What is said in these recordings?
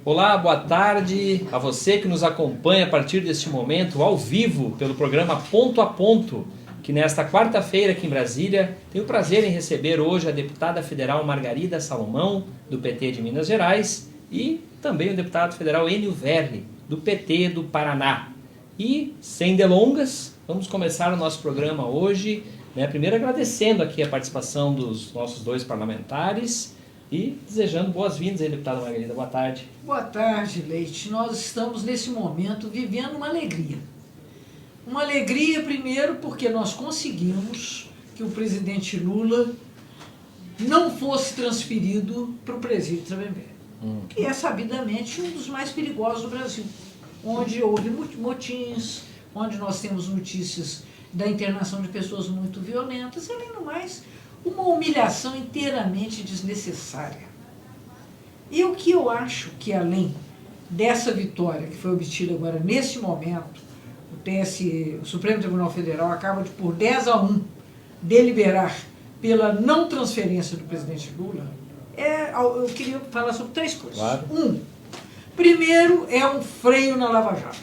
Olá, boa tarde a você que nos acompanha a partir deste momento ao vivo pelo programa Ponto a Ponto, que nesta quarta-feira aqui em Brasília tenho o prazer em receber hoje a deputada federal Margarida Salomão, do PT de Minas Gerais, e também o deputado federal Enio Verri, do PT do Paraná. E, sem delongas, vamos começar o nosso programa hoje, primeiro agradecendo aqui a participação dos nossos dois parlamentares e desejando boas-vindas aí, deputada Margarida. Boa tarde. Boa tarde, Leite. Nós estamos, nesse momento, vivendo uma alegria. Uma alegria, primeiro, porque nós conseguimos que o presidente Lula não fosse transferido para o presídio Tremembé, que é, sabidamente, um dos mais perigosos do Brasil, onde houve motins, onde nós temos notícias da internação de pessoas muito violentas, e, além do mais, uma humilhação inteiramente desnecessária. E o que eu acho que, além dessa vitória que foi obtida agora, nesse momento, o Supremo Tribunal Federal acaba de, por 10-1, deliberar pela não transferência do presidente Lula, eu queria falar sobre 3 coisas. Claro. Primeiro, é um freio na Lava Jato.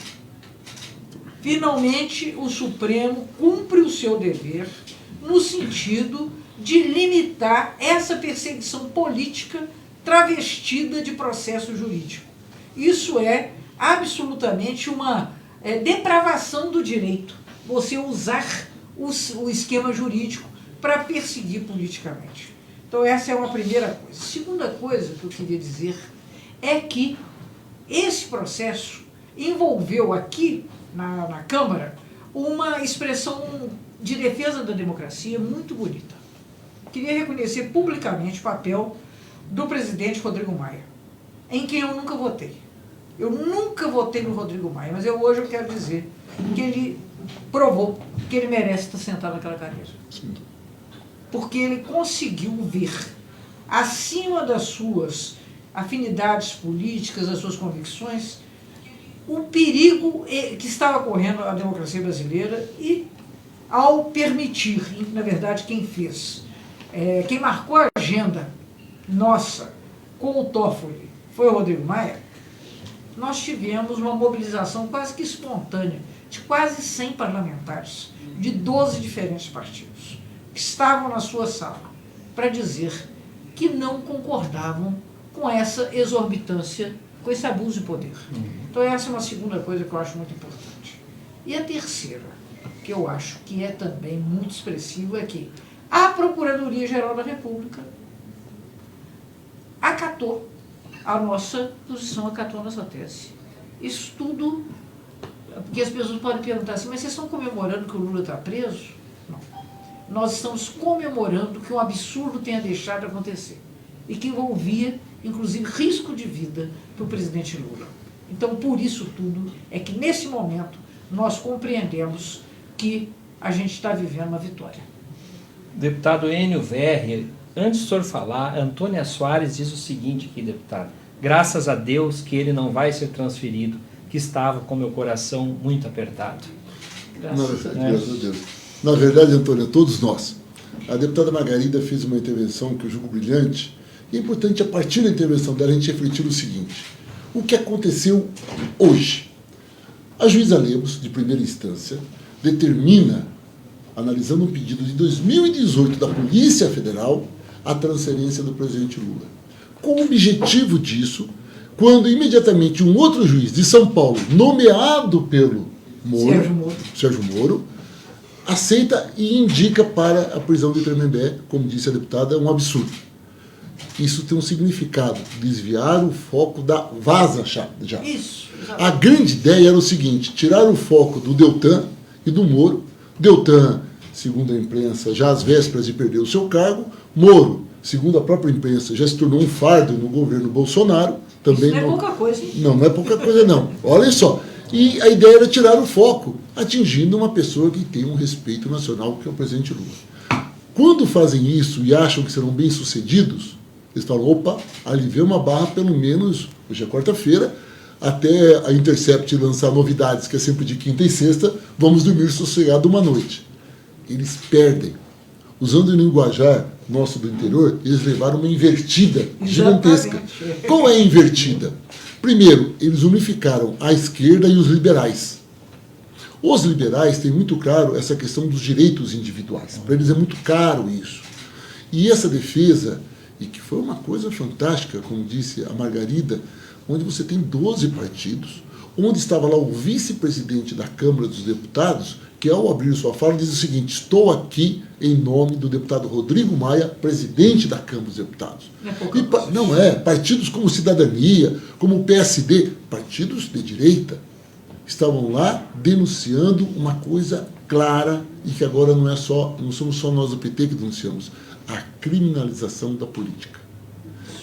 Finalmente, o Supremo cumpre o seu dever no sentido de limitar essa perseguição política travestida de processo jurídico. Isso é absolutamente uma depravação do direito, você usar o esquema jurídico para perseguir politicamente. Então essa é uma primeira coisa. Segunda coisa que eu queria dizer é que esse processo envolveu aqui na Câmara uma expressão de defesa da democracia muito bonita. Queria reconhecer publicamente o papel do presidente Rodrigo Maia, em quem eu nunca votei. Eu nunca votei no Rodrigo Maia, mas hoje eu quero dizer que ele provou que ele merece estar sentado naquela cadeira. Sim. Porque ele conseguiu ver, acima das suas afinidades políticas, das suas convicções, o perigo que estava correndo a democracia brasileira e, ao permitir, na verdade, quem marcou a agenda nossa com o Toffoli foi o Rodrigo Maia. Nós tivemos uma mobilização quase que espontânea de quase 100 parlamentares de 12 diferentes partidos que estavam na sua sala para dizer que não concordavam com essa exorbitância, com esse abuso de poder. Então essa é uma segunda coisa que eu acho muito importante. E a terceira, que eu acho que é também muito expressiva, é que a Procuradoria-Geral da República acatou a nossa posição, acatou a nossa tese. Isso tudo, porque as pessoas podem perguntar assim, mas vocês estão comemorando que o Lula está preso? Não. Nós estamos comemorando que um absurdo tenha deixado de acontecer e que envolvia, inclusive, risco de vida para o presidente Lula. Então, por isso tudo, é que nesse momento nós compreendemos que a gente está vivendo uma vitória. Deputado Enio Verri, antes do senhor falar, Antônia Soares diz o seguinte aqui, deputado: graças a Deus que ele não vai ser transferido, que estava com meu coração muito apertado. Graças a Deus. Na verdade, Antônia, todos nós. A deputada Margarida fez uma intervenção que eu julgo brilhante, e é importante, a partir da intervenção dela, a gente refletir o seguinte: o que aconteceu hoje? A juíza Lemos, de primeira instância, determina, analisando um pedido de 2018 da Polícia Federal, a transferência do presidente Lula. Com o objetivo disso, quando imediatamente um outro juiz de São Paulo, nomeado pelo Sérgio Moro, aceita e indica para a prisão de Tremembé, como disse a deputada, é um absurdo. Isso tem um significado, desviar o foco da Vaza já. Isso. A grande ideia era o seguinte: tirar o foco do Deltan e do Moro. Deltan, segundo a imprensa, já às vésperas de perder o seu cargo. Moro, segundo a própria imprensa, já se tornou um fardo no governo Bolsonaro. Também isso não é pouca coisa, hein? Não é pouca coisa, não. Olha só. E a ideia era tirar o foco, atingindo uma pessoa que tem um respeito nacional, que é o presidente Lula. Quando fazem isso e acham que serão bem-sucedidos, eles falam: opa, aliviei uma barra, pelo menos, hoje é quarta-feira, até a Intercept lançar novidades, que é sempre de quinta e sexta, vamos dormir sossegado uma noite. Eles perdem. Usando o linguajar nosso do interior, eles levaram uma invertida gigantesca. Qual é a invertida? Primeiro, eles unificaram a esquerda e os liberais. Os liberais têm muito claro essa questão dos direitos individuais. Para eles é muito caro isso. E essa defesa, e que foi uma coisa fantástica, como disse a Margarida, onde você tem 12 partidos, onde estava lá o vice-presidente da Câmara dos Deputados, que ao abrir sua fala diz o seguinte: estou aqui em nome do deputado Rodrigo Maia, presidente da Câmara dos Deputados. Não é, partidos como Cidadania, como o PSD, partidos de direita, estavam lá denunciando uma coisa clara, e que agora não somos só nós do PT que denunciamos, a criminalização da política.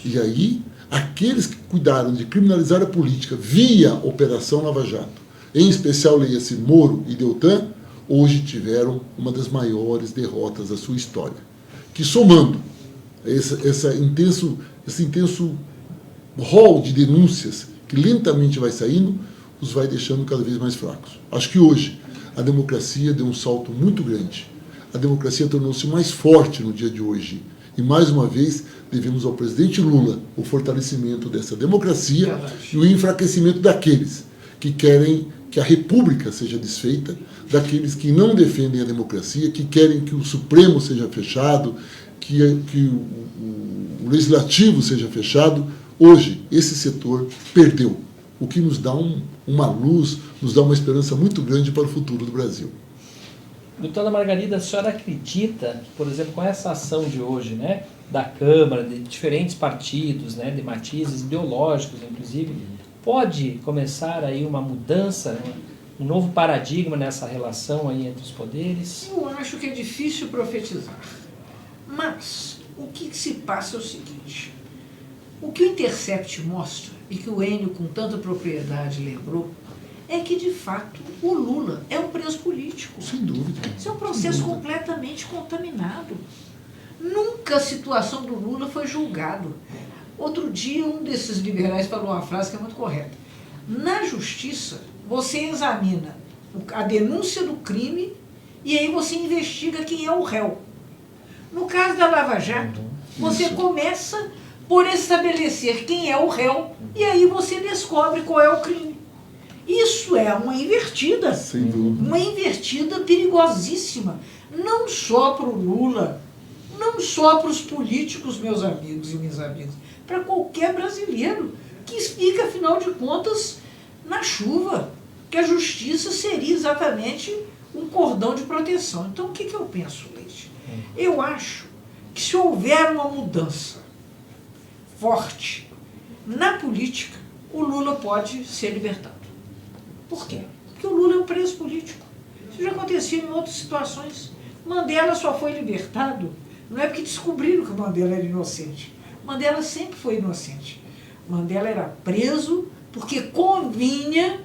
E aí, aqueles que cuidaram de criminalizar a política via Operação Lava Jato, em especial leia-se Moro e Deltan, hoje tiveram uma das maiores derrotas da sua história. Que somando esse intenso rol de denúncias que lentamente vai saindo, os vai deixando cada vez mais fracos. Acho que hoje a democracia deu um salto muito grande. A democracia tornou-se mais forte no dia de hoje. E, mais uma vez, devemos ao presidente Lula o fortalecimento dessa democracia e o enfraquecimento daqueles que querem que a República seja desfeita, daqueles que não defendem a democracia, que querem que o Supremo seja fechado, que o Legislativo seja fechado. Hoje, esse setor perdeu, o que nos dá uma luz, nos dá uma esperança muito grande para o futuro do Brasil. Doutora Margarida, a senhora acredita que, por exemplo, com essa ação de hoje, né, da Câmara, de diferentes partidos, né, de matizes ideológicos, inclusive, pode começar aí uma mudança, um novo paradigma nessa relação aí entre os poderes? Eu acho que é difícil profetizar. Mas o que se passa é o seguinte: o que o Intercept mostra, e que o Enio com tanta propriedade lembrou, é que, de fato, o Lula é um preso político. Sem dúvida. Isso é um processo completamente contaminado. Nunca a situação do Lula foi julgado. Outro dia, um desses liberais falou uma frase que é muito correta. Na justiça, você examina a denúncia do crime e aí você investiga quem é o réu. No caso da Lava Jato, você começa por estabelecer quem é o réu e aí você descobre qual é o crime. Isso é uma invertida. Sem dúvida. Uma invertida perigosíssima. Não só para o Lula, não só para os políticos, meus amigos e minhas amigas, para qualquer brasileiro que fica, afinal de contas, na chuva, que a justiça seria exatamente um cordão de proteção. Então, o que eu penso, Leite? Eu acho que se houver uma mudança forte na política, o Lula pode ser libertado. Por quê? Porque o Lula é um preso político. Isso já acontecia em outras situações. Mandela só foi libertado, não é porque descobriram que o Mandela era inocente. Mandela sempre foi inocente. Mandela era preso porque convinha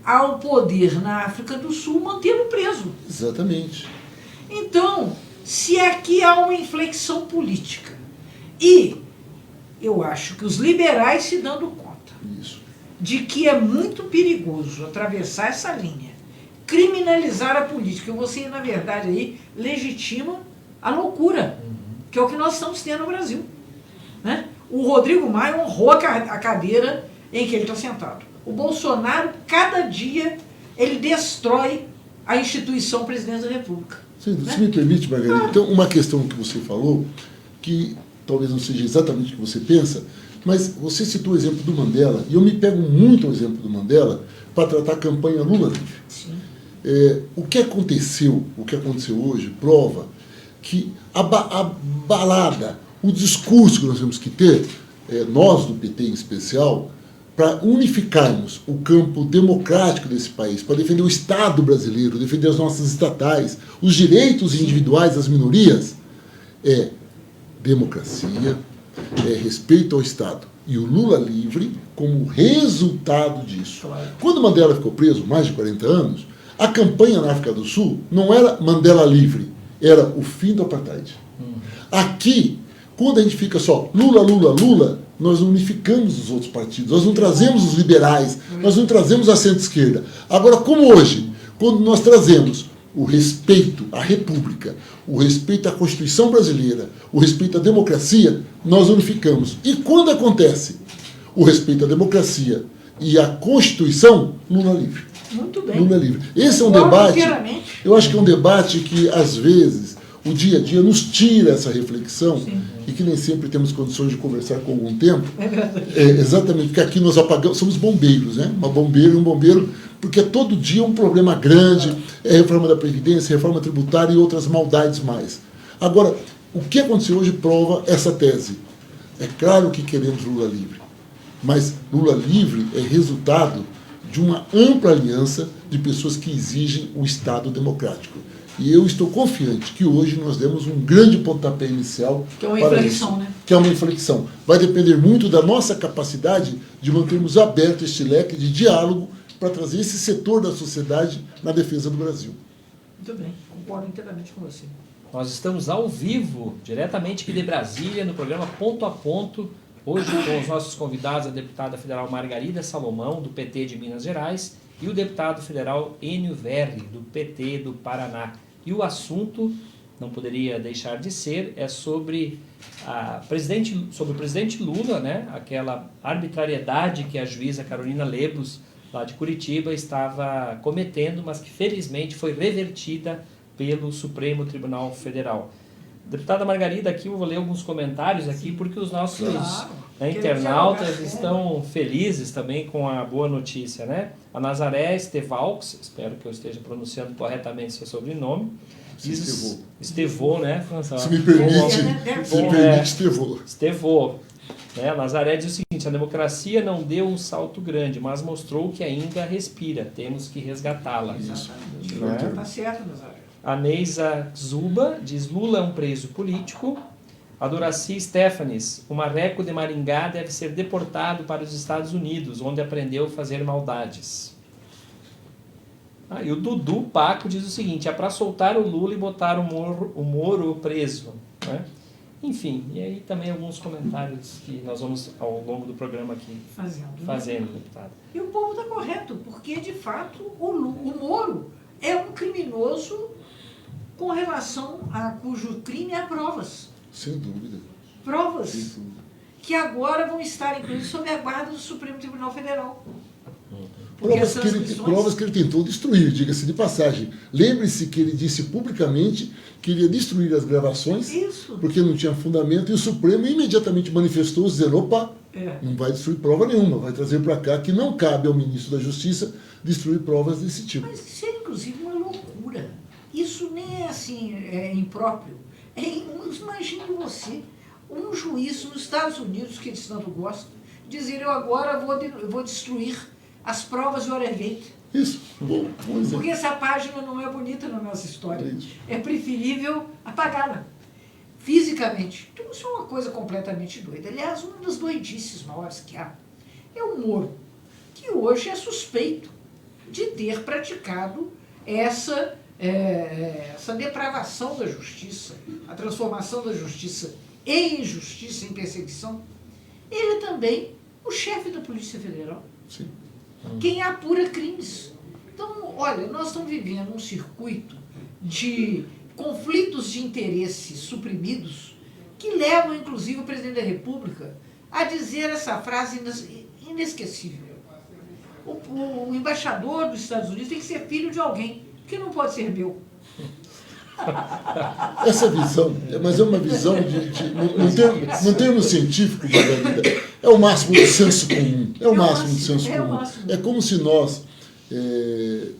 ao poder na África do Sul mantê-lo preso. Exatamente. Então, se aqui há uma inflexão política, e eu acho que os liberais se dando conta de que é muito perigoso atravessar essa linha, criminalizar a política, você, na verdade, aí legitima a loucura, que é o que nós estamos tendo no Brasil. Né? O Rodrigo Maia honrou a cadeira em que ele está sentado. O Bolsonaro, cada dia, ele destrói a instituição presidente da República. Sim, se me permite, Margarida, então uma questão que você falou, que talvez não seja exatamente o que você pensa, mas você citou o exemplo do Mandela, e eu me pego muito ao exemplo do Mandela para tratar a campanha Lula livre. O que aconteceu hoje, prova que a balada, o discurso que nós temos que ter, nós do PT em especial, para unificarmos o campo democrático desse país, para defender o Estado brasileiro, defender as nossas estatais, os direitos individuais das minorias, é democracia, é respeito ao Estado. E o Lula livre como resultado disso. Quando Mandela ficou preso, mais de 40 anos, a campanha na África do Sul não era Mandela livre, era o fim do apartheid. Aqui, quando a gente fica só Lula, Lula, Lula, nós não unificamos os outros partidos, nós não trazemos os liberais, nós não trazemos a centro-esquerda. Agora, como hoje, quando nós trazemos o respeito à República, o respeito à Constituição brasileira, o respeito à democracia, nós unificamos. E quando acontece o respeito à democracia e à Constituição, Lula livre. Muito bem. Lula livre. Esse é um Concordo debate, inteiramente. eu acho que é um debate que, às vezes, o dia a dia nos tira essa reflexão. Sim. E que nem sempre temos condições de conversar com algum tempo. É verdade. Exatamente, porque aqui nós apagamos, somos bombeiros, né? Uma bombeira e um bombeiro, porque é todo dia um problema grande, é reforma da Previdência, reforma tributária e outras maldades mais. Agora, o que aconteceu hoje prova essa tese. É claro que queremos Lula livre, mas Lula livre é resultado de uma ampla aliança de pessoas que exigem o Estado democrático. E eu estou confiante que hoje nós demos um grande pontapé inicial. Que é uma para inflexão, isso, né? Que é uma inflexão. Vai depender muito da nossa capacidade de mantermos aberto este leque de diálogo para trazer esse setor da sociedade na defesa do Brasil. Muito bem, concordo inteiramente com você. Nós estamos ao vivo, diretamente aqui de Brasília, no programa Ponto a Ponto, hoje com os nossos convidados, a deputada federal Margarida Salomão, do PT de Minas Gerais, e o deputado federal Enio Verri, do PT do Paraná. E o assunto, não poderia deixar de ser, é sobre o presidente Lula, né? Aquela arbitrariedade que a juíza Carolina Lebos, lá de Curitiba, estava cometendo, mas que felizmente foi revertida pelo Supremo Tribunal Federal. Deputada Margarida, aqui eu vou ler alguns comentários aqui, porque os nossos internautas estão felizes também com a boa notícia, né? A Nazaré Estevalx, espero que eu esteja pronunciando corretamente seu sobrenome. Estevô, né? Se me permite, Estevô. Estevô. Né? A Nazaré diz o seguinte: a democracia não deu um salto grande, mas mostrou que ainda respira. Temos que resgatá-la. Exatamente. Não é? Está certo, Nazaré. A Neisa Zuba diz: Lula é um preso político. A Doraci Stefanes: o marreco de Maringá deve ser deportado para os Estados Unidos, onde aprendeu a fazer maldades. E o Dudu Paco diz o seguinte: é para soltar o Lula e botar o Moro preso. Né? Enfim, e aí também alguns comentários que nós vamos ao longo do programa aqui fazendo, deputado. E o povo está correto, porque de fato o Moro é um criminoso com relação a cujo crime há provas. Sem dúvida. Provas Sem dúvida. que agora vão estar, inclusive, sob a guarda do Supremo Tribunal Federal. Provas que ele tentou destruir, diga-se de passagem. Lembre-se que ele disse publicamente que iria destruir as gravações, Isso. porque não tinha fundamento, e o Supremo imediatamente manifestou, dizendo: opa, não vai destruir prova nenhuma, vai trazer para cá que não cabe ao ministro da Justiça destruir provas desse tipo. Mas isso é, inclusive, uma loucura. Isso nem é assim, impróprio. Imagine você, um juiz nos Estados Unidos, que eles tanto gostam, dizer: eu agora vou destruir as provas de Watergate. Isso. Bom porque essa página não é bonita na nossa história. Isso. É preferível apagá-la fisicamente. Então isso é uma coisa completamente doida. Aliás, uma das doidices maiores que há é o Moro, que hoje é suspeito de ter praticado essa depravação da justiça, a transformação da justiça em injustiça, em perseguição. Ele é também o chefe da Polícia Federal. Sim. Quem apura crimes. Então, olha, nós estamos vivendo um circuito de conflitos de interesse suprimidos que levam, inclusive, o presidente da República a dizer essa frase inesquecível. O embaixador dos Estados Unidos tem que ser filho de alguém, que não pode ser meu. Essa visão, mas é uma visão num termo científico, é o máximo do senso comum. É o máximo do senso comum. É como se nós,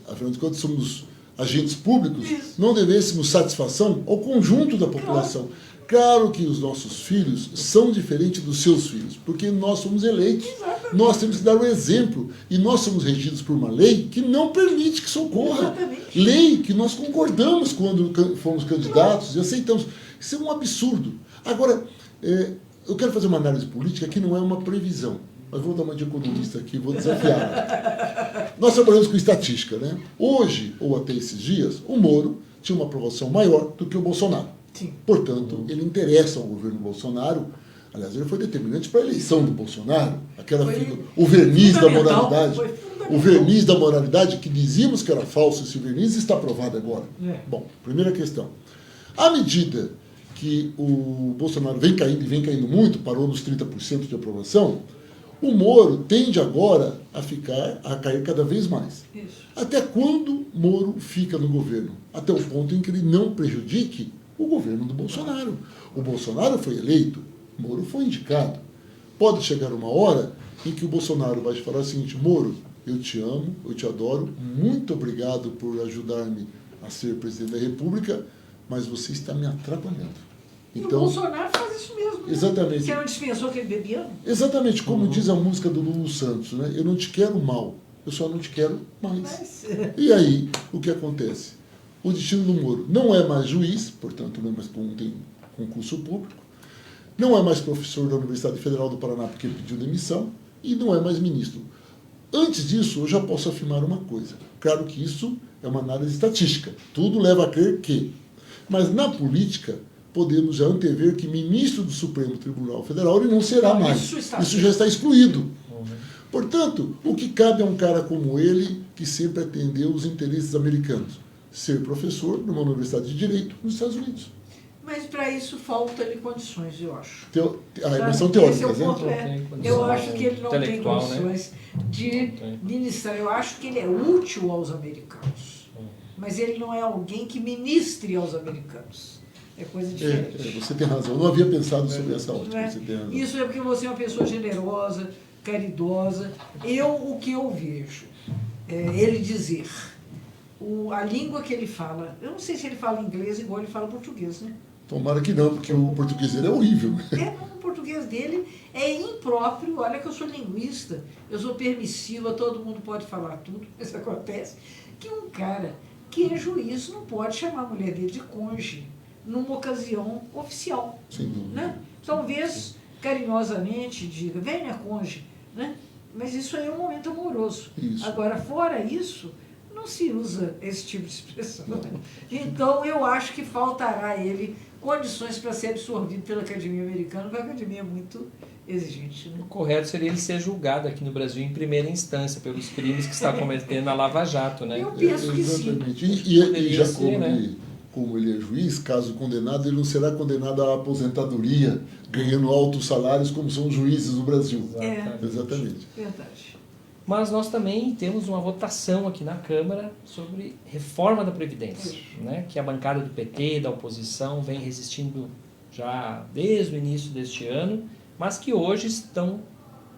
afinal de contas, somos agentes públicos, não devêssemos satisfação ao conjunto da população. Claro que os nossos filhos são diferentes dos seus filhos, porque nós somos eleitos. Exatamente. Nós temos que dar o exemplo. E nós somos regidos por uma lei que não permite que isso ocorra. Exatamente. Lei que nós concordamos quando fomos candidatos e aceitamos. Isso é um absurdo. Agora, eu quero fazer uma análise política que não é uma previsão. Mas vou dar uma de economista aqui, vou desafiar. Nós trabalhamos com estatística, né? Hoje, ou até esses dias, o Moro tinha uma aprovação maior do que o Bolsonaro. Sim. Portanto, ele interessa ao governo Bolsonaro. Aliás, ele foi determinante para a eleição do Bolsonaro. O verniz da moralidade. O verniz da moralidade, que dizíamos que era falso, esse verniz está provado agora. Bom, primeira questão. À medida que o Bolsonaro vem caindo, e vem caindo muito, parou nos 30% de aprovação, O Moro tende agora a cair cada vez mais. Isso. Até quando Moro fica no governo? Até o ponto em que ele não prejudique o governo do Bolsonaro. O Bolsonaro foi eleito, Moro foi indicado. Pode chegar uma hora em que o Bolsonaro vai falar o seguinte: Moro, eu te amo, eu te adoro, muito obrigado por ajudar-me a ser presidente da República, mas você está me atrapalhando. E o Bolsonaro faz isso mesmo. Né? Exatamente. Você não dispensou que ele bebia? Exatamente, como diz a música do Lulu Santos, né? Eu não te quero mal, eu só não te quero mais. E aí, o que acontece? O destino do Moro não é mais juiz, portanto, não é mais tem concurso público, não é mais professor da Universidade Federal do Paraná porque ele pediu demissão, e não é mais ministro. Antes disso, eu já posso afirmar uma coisa. Claro que isso é uma análise estatística. Tudo leva a crer que. Mas na política, podemos já antever que ministro do Supremo Tribunal Federal ele não será mais. Isso já está excluído. Portanto, o que cabe a um cara como ele, que sempre atendeu os interesses americanos? Ser professor numa universidade de direito nos Estados Unidos. Mas para isso falta-lhe condições, eu acho. Mas são teóricas, né? Eu acho que ele não tem condições de ministrar. Eu acho que ele é útil aos americanos. Mas ele não é alguém que ministre aos americanos. É coisa diferente. Você tem razão. Eu não havia pensado sobre essa ótica. Você tem razão. Isso é porque você é uma pessoa generosa, caridosa. O que eu vejo ele dizer, a língua que ele fala, eu não sei se ele fala inglês igual ele fala português, né? Tomara que não, porque o português dele é horrível. O português dele é impróprio. Olha que eu sou linguista, eu sou permissiva, todo mundo pode falar tudo, mas acontece que um cara que é juiz não pode chamar a mulher dele de cônjuge numa ocasião oficial. Sem dúvida. Né? Talvez carinhosamente diga, vem minha cônjuge, né? Mas isso aí é um momento amoroso. Isso. Agora, fora isso, não se usa esse tipo de expressão. Né? Então, eu acho que faltará a ele condições para ser absorvido pela Academia Americana, porque a Academia é muito exigente. Né? O correto seria ele ser julgado aqui no Brasil em primeira instância pelos crimes que está cometendo na Lava Jato, né? Eu penso que exatamente. Sim. E já como ele é juiz, caso condenado, ele não será condenado à aposentadoria, ganhando altos salários como são os juízes no Brasil. Exatamente. Verdade. Mas nós também temos uma votação aqui na Câmara sobre reforma da Previdência, né? Que a bancada do PT, da oposição, vem resistindo já desde o início deste ano, mas que hoje estão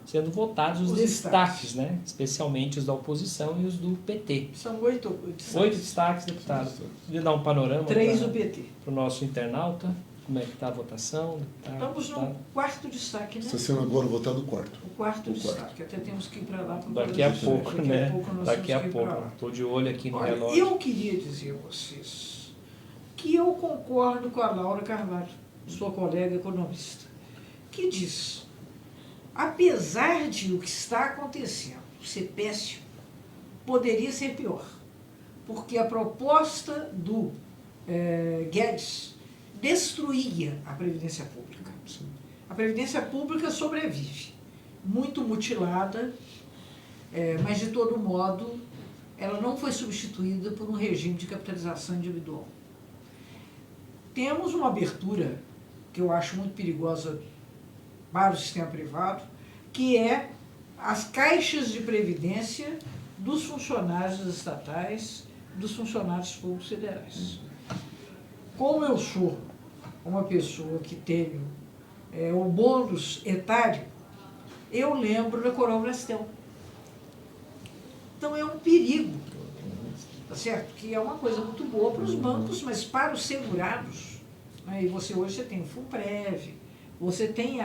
sendo votados os destaques, né? Especialmente os da oposição e os do PT. São 8 destaques. 8 destaques, deputado. Podia dar um panorama 3 do PT. Para o nosso internauta, como é que está a votação? Estamos no quarto destaque, né? Está sendo agora votado o quarto. O quarto destaque, até temos que ir para lá. Daqui a pouco, né? Daqui a pouco. Estou de olho aqui no relógio. Eu queria dizer a vocês que eu concordo com a Laura Carvalho, sua colega economista, que diz, apesar de o que está acontecendo ser péssimo, poderia ser pior, porque a proposta do Guedes destruía a Previdência Pública. Sim. A Previdência Pública sobrevive, muito mutilada, mas de todo modo ela não foi substituída por um regime de capitalização individual. Temos uma abertura que eu acho muito perigosa para o sistema privado, que é as caixas de previdência dos funcionários estatais, dos funcionários públicos federais. Como eu sou uma pessoa que tenho o bônus etário, eu lembro da Coroa Brastel. Então é um perigo, tá certo? Que é uma coisa muito boa para os bancos, mas para os segurados, né? E hoje você tem o FUNPREV, você tem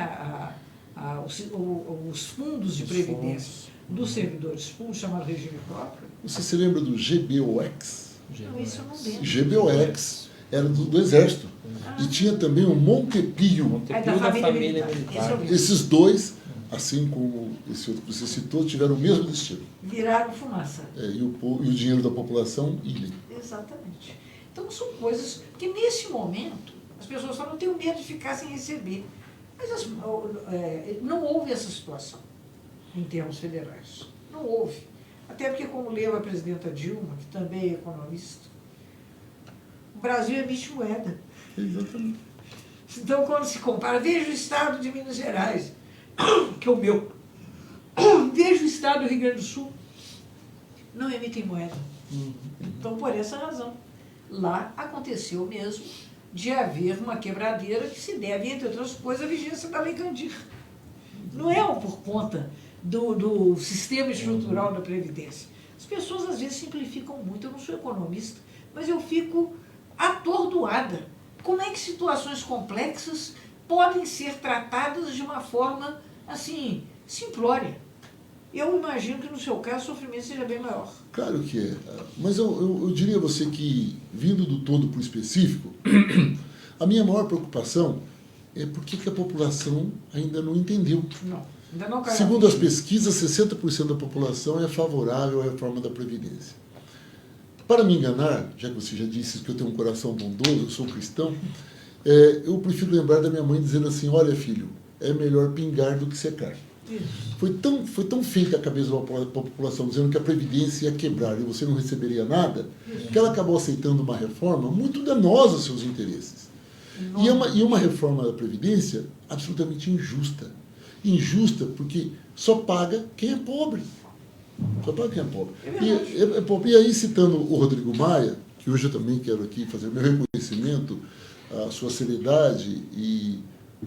os fundos de previdência dos servidores públicos, chamado regime próprio. Você se lembra do GBOX? Não, isso eu não lembro. GBOX era do Exército. E tinha também o Montepio. Da família militar. Esses dois, assim como esse outro que você citou, tiveram o mesmo destino. Viraram fumaça. E o dinheiro da população, ilha. Exatamente. Então são coisas que nesse momento as pessoas só não têm medo de ficar sem receber. Mas não houve essa situação em termos federais. Não houve. Até porque, como leu a presidenta Dilma, que também é economista, o Brasil emite moeda. Exatamente. Então, quando se compara, veja o estado de Minas Gerais, que é o meu. vejo o estado do Rio Grande do Sul, não emitem moeda. Então, por essa razão, lá aconteceu mesmo de haver uma quebradeira que se deve, entre outras coisas, à vigência da Lei Candir. Não é por conta do sistema estrutural da Previdência. As pessoas, às vezes, simplificam muito. Eu não sou economista, mas eu fico atordoada. Como é que situações complexas podem ser tratadas de uma forma, assim, simplória? Eu imagino que, no seu caso, o sofrimento seja bem maior. Claro que é. Mas eu diria a você que, vindo do todo para o específico, a minha maior preocupação é por que a população ainda não entendeu. Não, ainda não caiu. Segundo as pesquisas, 60% da população é favorável à reforma da Previdência. Para me enganar, já que você já disse que eu tenho um coração bondoso, eu sou cristão, eu prefiro lembrar da minha mãe dizendo assim, olha filho, é melhor pingar do que secar. Foi tão feita a cabeça da população dizendo que a Previdência ia quebrar e você não receberia nada, que ela acabou aceitando uma reforma muito danosa aos seus interesses. E uma reforma da Previdência absolutamente injusta. Injusta porque só paga quem é pobre. Só paga quem é pobre. É pobre. E aí, citando o Rodrigo Maia, que hoje eu também quero aqui fazer o meu reconhecimento, a sua seriedade e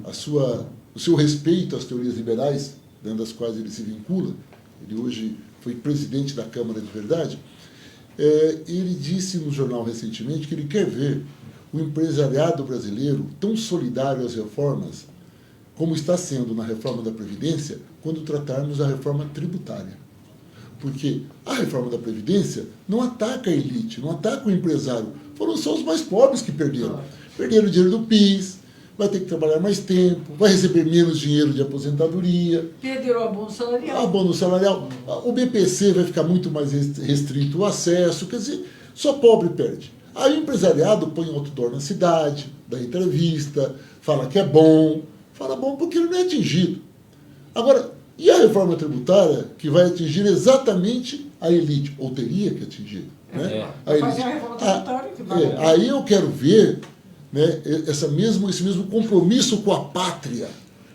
o seu respeito às teorias liberais, dentro das quais ele se vincula, ele hoje foi presidente da Câmara de Verdade, ele disse no jornal recentemente que ele quer ver o empresariado brasileiro tão solidário às reformas como está sendo na reforma da Previdência quando tratarmos da reforma tributária. Porque a reforma da Previdência não ataca a elite, não ataca o empresário. Foram só os mais pobres que perderam. Perderam o dinheiro do PIS, vai ter que trabalhar mais tempo, vai receber menos dinheiro de aposentadoria. Perderam o abono salarial. Abono salarial. O BPC vai ficar muito mais restrito o acesso, quer dizer, só pobre perde. Aí o empresariado põe outdoor na cidade, dá entrevista, fala que é bom, fala bom porque ele não é atingido. Agora, e a reforma tributária que vai atingir exatamente a elite, ou teria que atingir, né? A elite. Fazer a reforma tributária que vai aí eu quero ver, né, esse mesmo compromisso com a pátria,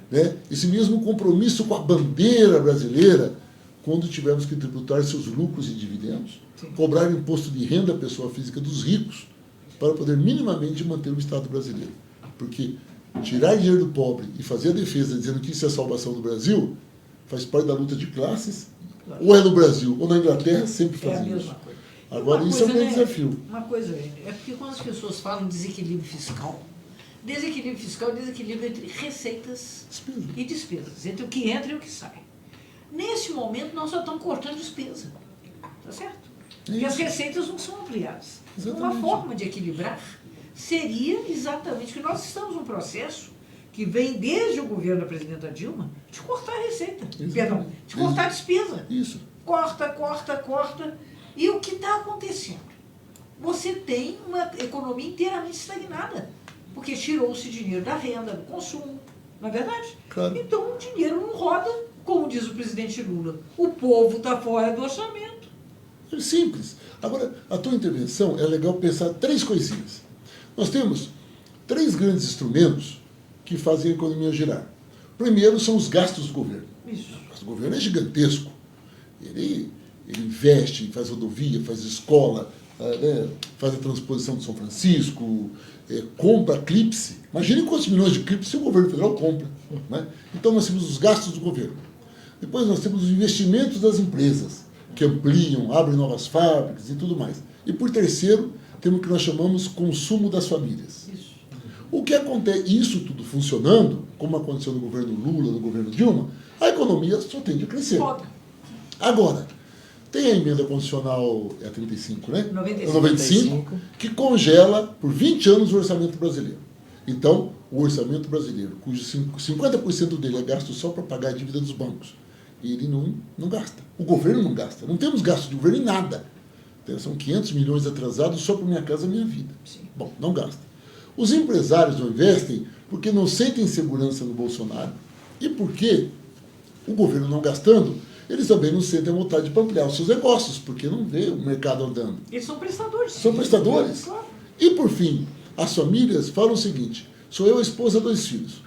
né, esse mesmo compromisso com a bandeira brasileira, quando tivermos que tributar seus lucros e dividendos, cobrar imposto de renda à pessoa física dos ricos, para poder minimamente manter o Estado brasileiro. Porque tirar dinheiro do pobre e fazer a defesa dizendo que isso é a salvação do Brasil, faz parte da luta de classes, ou é no Brasil ou na Inglaterra, sempre fazem isso. Coisa. Agora, isso é um grande desafio. Uma coisa é porque quando as pessoas falam desequilíbrio fiscal é desequilíbrio entre receitas e despesas, entre o que entra e o que sai. Nesse momento, nós só estamos cortando despesa. Tá certo? E as receitas não são ampliadas. Exatamente. Uma forma de equilibrar seria exatamente que nós estamos num processo que vem desde o governo da presidenta Dilma de cortar a receita. Perdão, de cortar a despesa. Isso. Corta. E o que está acontecendo? Você tem uma economia inteiramente estagnada, porque tirou-se dinheiro da renda, do consumo, não é verdade? Claro. Então o dinheiro não roda, como diz o presidente Lula. O povo está fora do orçamento. É simples. Agora, a tua intervenção é legal pensar 3 coisinhas. Nós temos 3 grandes instrumentos que fazem a economia girar. Primeiro são os gastos do governo. Isso. O gasto do governo é gigantesco. Ele investe, faz rodovia, faz escola, né, faz a transposição de São Francisco, compra Eclipse. Imagine quantos milhões de Eclipse o governo federal compra. Né? Então nós temos os gastos do governo. Depois nós temos os investimentos das empresas, que ampliam, abrem novas fábricas e tudo mais. E por terceiro, temos o que nós chamamos consumo das famílias. Isso. O que acontece, isso tudo funcionando, como aconteceu no governo Lula, no governo Dilma, a economia só tende a crescer. Foda. Agora, tem a emenda constitucional, é a 35, né? 95. Que congela por 20 anos o orçamento brasileiro. Então, o orçamento brasileiro, cujo 50% dele é gasto só para pagar a dívida dos bancos, ele não gasta. O governo não gasta. Não temos gasto de governo em nada. Então, são 500 milhões atrasados só para Minha Casa Minha Vida. Sim. Bom, não gasta. Os empresários não investem porque não sentem segurança no Bolsonaro e porque o governo não gastando, eles também não sentem vontade de ampliar os seus negócios, porque não vê o mercado andando. Eles são prestadores. São prestadores. Claro. E, por fim, as famílias falam o seguinte: sou eu, a esposa, 2 filhos.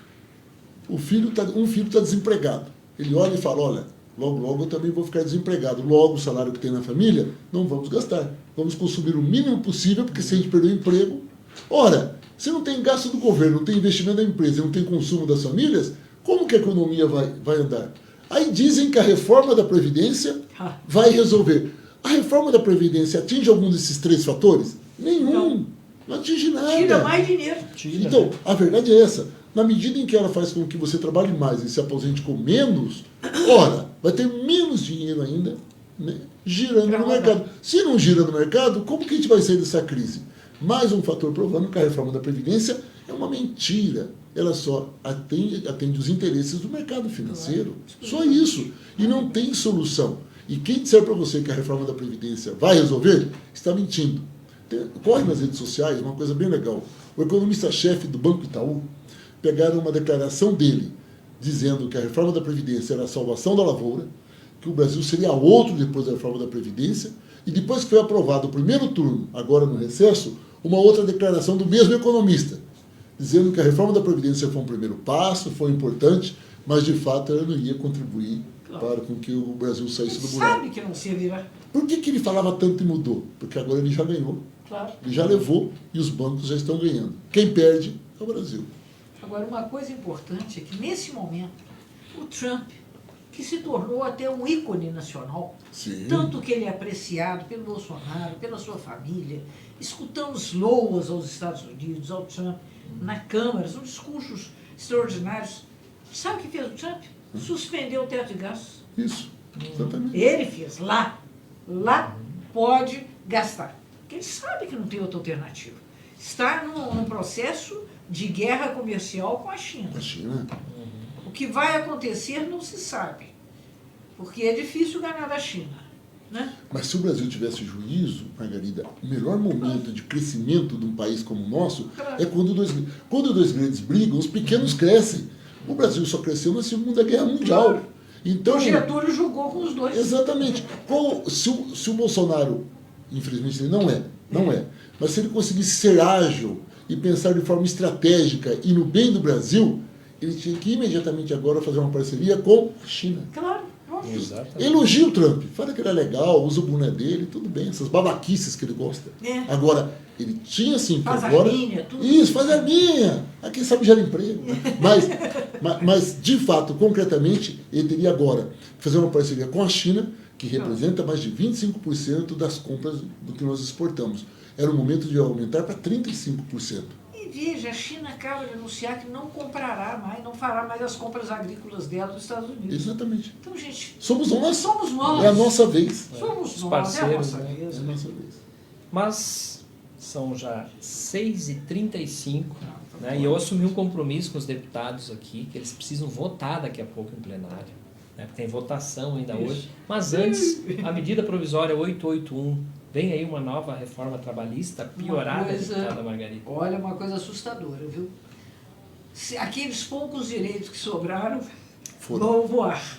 Um filho está desempregado. Ele olha e fala: olha, Logo, logo eu também vou ficar desempregado. Logo, o salário que tem na família, não vamos gastar. Vamos consumir o mínimo possível, porque se a gente perder o emprego... Ora, se não tem gasto do governo, não tem investimento da empresa, não tem consumo das famílias, como que a economia vai andar? Aí dizem que a reforma da Previdência vai resolver. A reforma da Previdência atinge algum desses 3 fatores? Nenhum. Não atinge nada. Tira mais dinheiro. Então, a verdade é essa. Na medida em que ela faz com que você trabalhe mais e se aposente com menos, ora, vai ter menos dinheiro ainda, né, girando no mercado. Se não gira no mercado, como que a gente vai sair dessa crise? Mais um fator provando que a reforma da Previdência é uma mentira. Ela só atende os interesses do mercado financeiro. Só isso. E não tem solução. E quem disser para você que a reforma da Previdência vai resolver, está mentindo. Corre nas redes sociais uma coisa bem legal. O economista-chefe do Banco Itaú pegaram uma declaração dele dizendo que a reforma da Previdência era a salvação da lavoura, que o Brasil seria outro depois da reforma da Previdência, e depois que foi aprovado o primeiro turno, agora no recesso, uma outra declaração do mesmo economista, dizendo que a reforma da Previdência foi um primeiro passo, foi importante, mas de fato ela não ia contribuir para com que o Brasil saísse do buraco. Sabe que não servirá. Por que ele falava tanto e mudou? Porque agora ele já ganhou. Claro. Ele já levou e os bancos já estão ganhando. Quem perde é o Brasil. Agora, uma coisa importante é que, nesse momento, o Trump, que se tornou até um ícone nacional, Sim. tanto que ele é apreciado pelo Bolsonaro, pela sua família, escutamos loas aos Estados Unidos, ao Trump, na Câmara, são discursos extraordinários. Sabe o que fez o Trump? Suspendeu o teto de gastos. Isso, exatamente. Ele fez. Lá pode gastar. Porque ele sabe que não tem outra alternativa. Está num processo de guerra comercial com a China. A China. O que vai acontecer não se sabe, porque é difícil ganhar da China, né? Mas se o Brasil tivesse juízo, Margarida, o melhor momento de crescimento de um país como o nosso é quando dois grandes brigam, os pequenos crescem. O Brasil só cresceu na Segunda Guerra Mundial. Então, O Getúlio jogou com os dois. exatamente. Se o Bolsonaro, infelizmente ele não é, mas se ele conseguisse ser ágil e pensar de forma estratégica e no bem do Brasil, ele tinha que imediatamente agora fazer uma parceria com a China. Claro. Exatamente. Elogia o Trump, fala que ele é legal, usa o boné dele, tudo bem, essas babaquices que ele gosta. É. Agora, ele tinha sim, Faz agora... arminha, tudo. Isso, faz arminha. Quem sabe gera emprego. Mas, de fato, concretamente, ele teria agora que fazer uma parceria com a China, que representa mais de 25% das compras do que nós exportamos. Era o momento de aumentar para 35%. E veja, a China acaba de anunciar que não comprará mais, não fará mais as compras agrícolas dela nos Estados Unidos. Exatamente. Então, gente, Somos nós. somos nós. É a nossa vez. Somos Os nós, parceiros, é a nossa né? vez. É a nossa vez. Mas são já 6h35, né? E eu assumi um compromisso com os deputados aqui, que eles precisam votar daqui a pouco em plenário. Né? Tem votação ainda hoje. Mas antes, a medida provisória 881, vem aí uma nova reforma trabalhista piorada, deputada Margarida. Olha, uma coisa assustadora, viu? Aqueles poucos direitos que sobraram vão voar.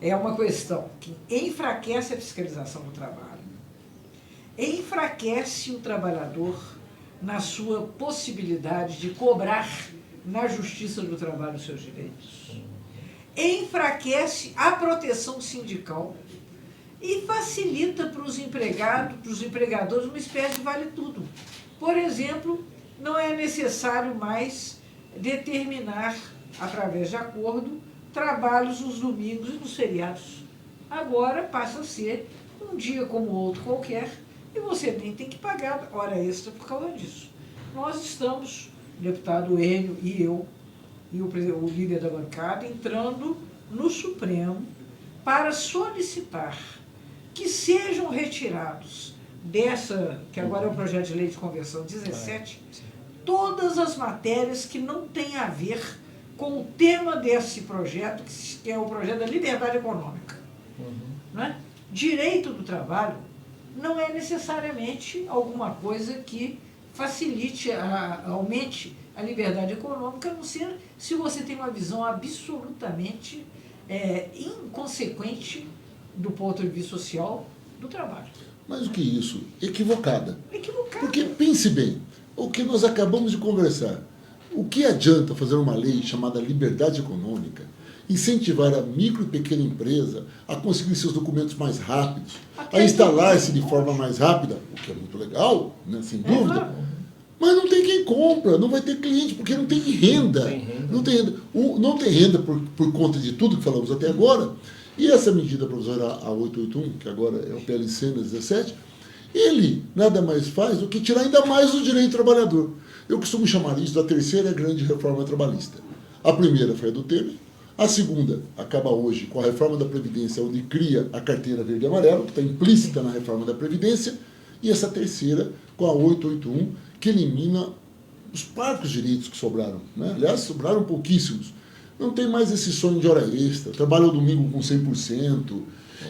É uma questão que enfraquece a fiscalização do trabalho, enfraquece o trabalhador na sua possibilidade de cobrar na Justiça do Trabalho os seus direitos, enfraquece a proteção sindical e facilita para os empregados, para os empregadores, uma espécie de vale-tudo. Por exemplo, não é necessário mais determinar, através de acordo, trabalhos nos domingos e nos feriados. Agora passa a ser um dia como outro qualquer e você nem tem que pagar hora extra por causa disso. Nós estamos, o deputado Enio e eu, e o líder da bancada, entrando no Supremo para solicitar que sejam retirados dessa, que agora é o projeto de lei de conversão 17, todas as matérias que não têm a ver com o tema desse projeto, que é o projeto da liberdade econômica. Né? Direito do trabalho não é necessariamente alguma coisa que facilite, aumente a liberdade econômica, a não ser se você tem uma visão absolutamente inconsequente do ponto de vista social do trabalho. Mais do que isso, equivocada. Equivocada. Porque, pense bem, o que nós acabamos de conversar, o que adianta fazer uma lei chamada liberdade econômica incentivar a micro e pequena empresa a conseguir seus documentos mais rápidos, a instalar-se de forma mais rápida, o que é muito legal, né, sem dúvida. Mas não tem quem compra, não vai ter cliente, porque não tem renda. Não tem renda. Não tem renda por conta de tudo que falamos até agora. E essa medida provisória a 881, que agora é o PLC 17, ele nada mais faz do que tirar ainda mais o direito do trabalhador. Eu costumo chamar isso da terceira grande reforma trabalhista. A primeira foi a do Temer, a segunda acaba hoje com a reforma da Previdência, onde cria a carteira verde e amarela, que está implícita na reforma da Previdência, e essa terceira com a 881, que elimina os parcos direitos que sobraram. Né? Aliás, sobraram pouquíssimos. Não tem mais esse sonho de hora extra, trabalha o domingo com 100%.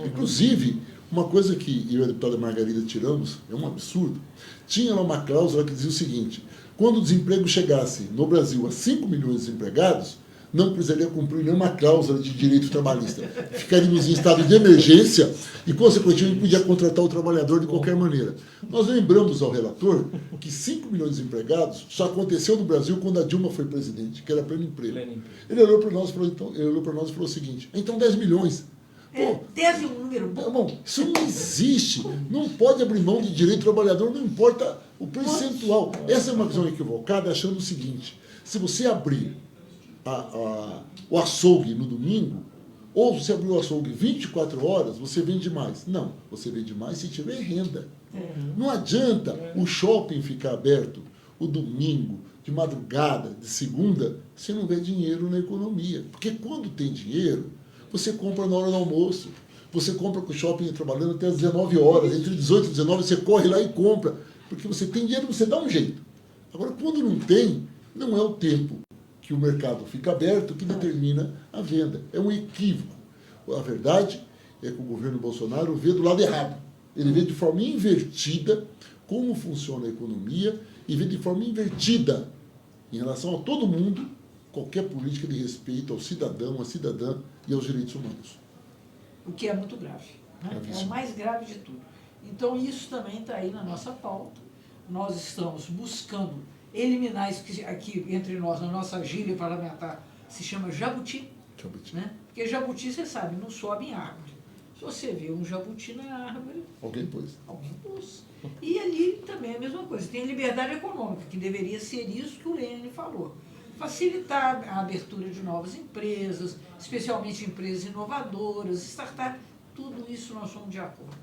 Inclusive, uma coisa que eu e a deputada Margarida tiramos, é um absurdo, tinha lá uma cláusula que dizia o seguinte: quando o desemprego chegasse no Brasil a 5 milhões de desempregados, não precisaria cumprir nenhuma cláusula de direito trabalhista. Ficaríamos em estado de emergência e, consequentemente, podia contratar o trabalhador de qualquer maneira. Nós lembramos ao relator que 5 milhões de desempregados só aconteceu no Brasil quando a Dilma foi presidente, que era pleno emprego. Ele olhou para nós e falou o seguinte: então 10 milhões. Pô, 10 é um número bom. Bom, isso não existe. Não pode abrir mão de direito do trabalhador, não importa o percentual. Essa é uma visão equivocada, achando o seguinte: se você abrir o açougue no domingo, ou você abrir o açougue 24 horas, você vende mais. Não, você vende mais se tiver renda. Não adianta o shopping ficar aberto o domingo, de madrugada, de segunda, se não vê dinheiro na economia. Porque quando tem dinheiro, você compra na hora do almoço, você compra com o shopping trabalhando até às 19 horas, entre 18 e 19 você corre lá e compra, porque você tem dinheiro, você dá um jeito. Agora, quando não tem, não é o tempo que o mercado fica aberto que determina a venda. É um equívoco. A verdade é que o governo Bolsonaro vê do lado errado. Ele vê de forma invertida como funciona a economia e vê de forma invertida em relação a todo mundo qualquer política de respeito ao cidadão, à cidadã e aos direitos humanos. O que é muito grave. Né? É o mais grave de tudo. Então, isso também está aí na nossa pauta. Nós estamos buscando eliminar isso que aqui entre nós, na nossa gíria parlamentar, se chama jabuti. Né? Porque jabuti, você sabe, não sobe em árvore. Se você vê um jabuti na árvore... Alguém pôs. Alguém pôs. E ali também é a mesma coisa. Tem a liberdade econômica, que deveria ser isso que o Lênin falou. Facilitar a abertura de novas empresas, especialmente empresas inovadoras, startups, tudo isso nós somos de acordo.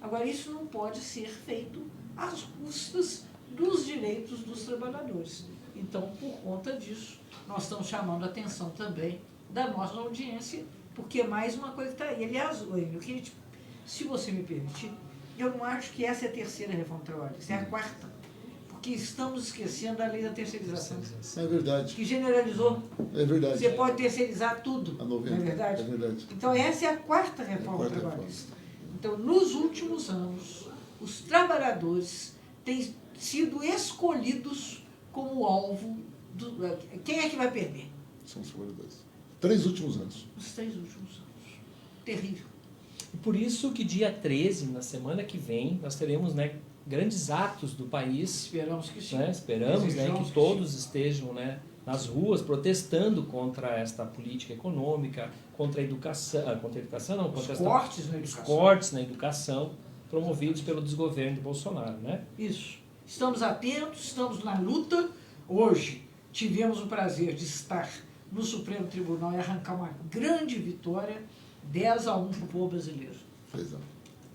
Agora, isso não pode ser feito às custas dos direitos dos trabalhadores. Então, por conta disso, nós estamos chamando a atenção também da nossa audiência, porque é mais uma coisa que está aí. Aliás, eu queria, se você me permitir, eu não acho que essa é a terceira reforma trabalhista, é a quarta. Porque estamos esquecendo da lei da terceirização. É verdade. Que generalizou. É verdade. Você pode terceirizar tudo. A 90. Não é verdade? É verdade. Então, essa é a quarta reforma trabalhista. Então, nos últimos anos, os trabalhadores têm sido escolhidos como alvo do... Quem é que vai perder? São os trabalhadores. 3 últimos anos. Os 3 últimos anos. Terrível. E por isso que dia 13, na semana que vem, nós teremos, né, grandes atos do país. Esperamos que sim. Né? Esperamos, né, que todos estejam, né, nas ruas protestando contra esta política econômica, contra a educação, os cortes na educação. Os cortes na educação promovidos pelo desgoverno de Bolsonaro, né? Isso. Estamos atentos, estamos na luta. Hoje tivemos o prazer de estar no Supremo Tribunal e arrancar uma grande vitória, 10-1 para o povo brasileiro. Exato.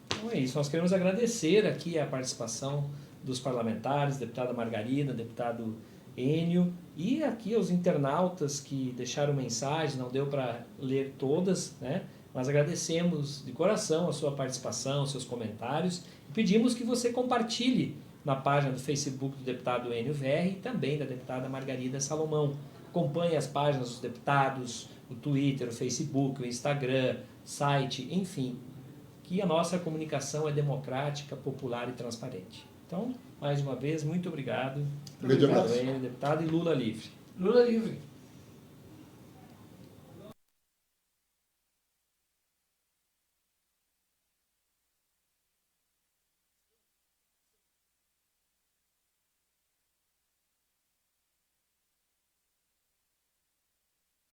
Então é isso, nós queremos agradecer aqui a participação dos parlamentares, deputada Margarida, deputado Enio, e aqui aos internautas que deixaram mensagens, não deu para ler todas, né? Mas agradecemos de coração a sua participação, seus comentários, e pedimos que você compartilhe na página do Facebook do deputado Enio VR e também da deputada Margarida Salomão. Acompanhe as páginas dos deputados, o Twitter, o Facebook, o Instagram, site, enfim, que a nossa comunicação é democrática, popular e transparente. Então, mais uma vez, muito obrigado. Grande abraço. Deputado, e Lula livre. Lula livre.